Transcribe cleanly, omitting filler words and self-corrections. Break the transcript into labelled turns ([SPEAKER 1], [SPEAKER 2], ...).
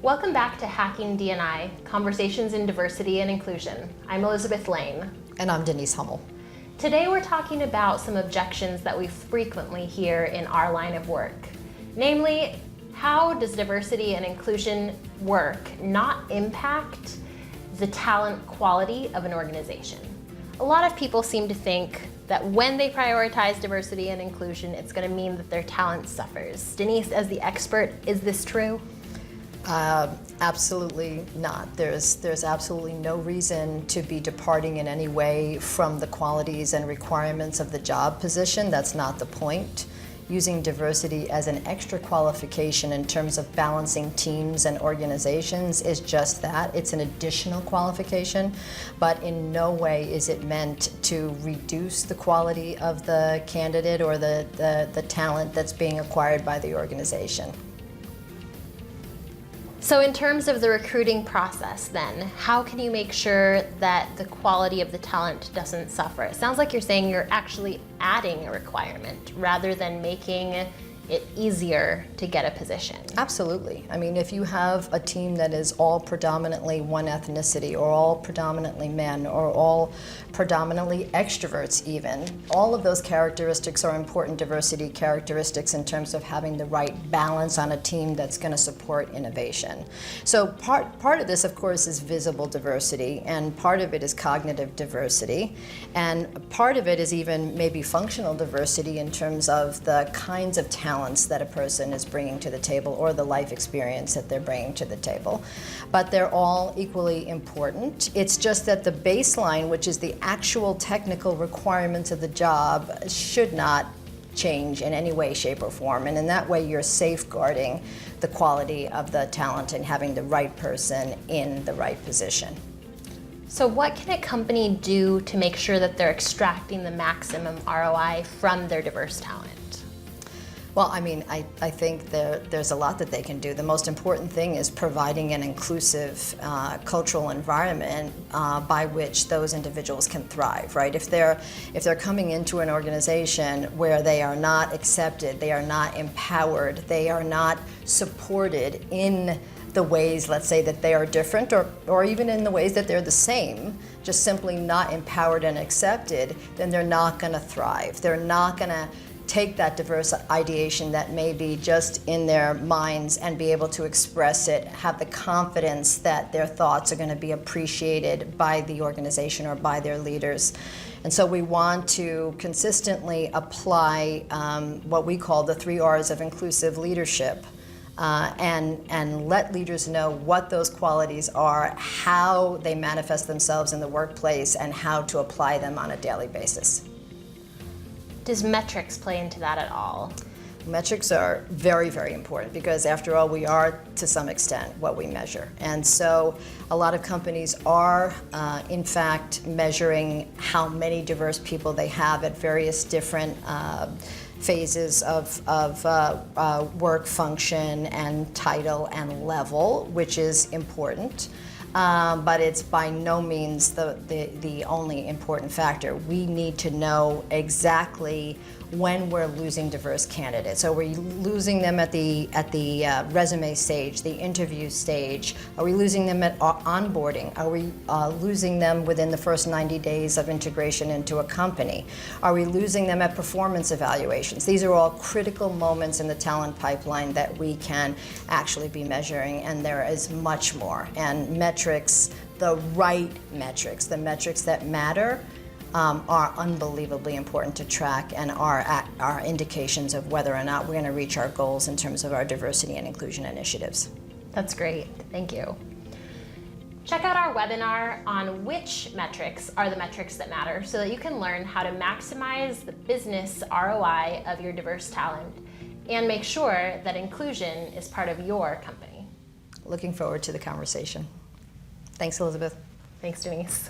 [SPEAKER 1] Welcome back to Hacking D&I, Conversations in Diversity and Inclusion. I'm Elizabeth Lane.
[SPEAKER 2] And I'm Denise Hummel.
[SPEAKER 1] Today we're talking about some objections that we frequently hear in our line of work. Namely, how does diversity and inclusion work not impact the talent quality of an organization? A lot of people seem to think that when they prioritize diversity and inclusion, it's going to mean that their talent suffers. Denise, as the expert, is this true?
[SPEAKER 2] Absolutely not. There's absolutely no reason to be departing in any way from the qualities and requirements of the job position. That's not the point. Using diversity as an extra qualification in terms of balancing teams and organizations is just that. It's an additional qualification, but in no way is it meant to reduce the quality of the candidate or the talent that's being acquired by the organization.
[SPEAKER 1] So in terms of the recruiting process then, how can you make sure that the quality of the talent doesn't suffer? It sounds like you're saying you're actually adding a requirement rather than making it easier to get a position.
[SPEAKER 2] Absolutely. I mean, if you have a team that is all predominantly one ethnicity, or all predominantly men, or all predominantly extroverts even, all of those characteristics are important diversity characteristics in terms of having the right balance on a team that's going to support innovation. So part of this, of course, is visible diversity, and part of it is cognitive diversity, and part of it is even maybe functional diversity in terms of the kinds of talents that a person is bringing to the table or the life experience that they're bringing to the table. But they're all equally important. It's just that the baseline, which is the actual technical requirements of the job, should not change in any way, shape, or form. And in that way, you're safeguarding the quality of the talent and having the right person in the right position.
[SPEAKER 1] So what can a company do to make sure that they're extracting the maximum ROI from their diverse talent?
[SPEAKER 2] Well, I mean, I think there's a lot that they can do. The most important thing is providing an inclusive cultural environment by which those individuals can thrive, right? If they're coming into an organization where they are not accepted, they are not empowered, they are not supported in the ways, let's say, that they are different, or even in the ways that they're the same, just simply not empowered and accepted, then they're not going to thrive. They're not going to take that diverse ideation that may be just in their minds and be able to express it, have the confidence that their thoughts are going to be appreciated by the organization or by their leaders. And so we want to consistently apply what we call the 3 R's of inclusive leadership, and let leaders know what those qualities are, how they manifest themselves in the workplace, and how to apply them on a daily basis.
[SPEAKER 1] Does metrics play into that at all?
[SPEAKER 2] Metrics are very, very important because, after all, we are, to some extent, what we measure. And so a lot of companies are, in fact, measuring how many diverse people they have at various different phases of work function and title and level, which is important. But it's by no means the only important factor. We need to know exactly when we're losing diverse candidates. So are we losing them at the resume stage, the interview stage? Are we losing them at onboarding? Are we losing them within the first 90 days of integration into a company? Are we losing them at performance evaluations? These are all critical moments in the talent pipeline that we can actually be measuring, and there is much more. And metrics, the right metrics, the metrics that matter, are unbelievably important to track and are indications of whether or not we're going to reach our goals in terms of our diversity and inclusion initiatives.
[SPEAKER 1] That's great. Thank you. Check out our webinar on which metrics are the metrics that matter so that you can learn how to maximize the business ROI of your diverse talent and make sure that inclusion is part of your company.
[SPEAKER 2] Looking forward to the conversation. Thanks, Elizabeth.
[SPEAKER 1] Thanks, Denise.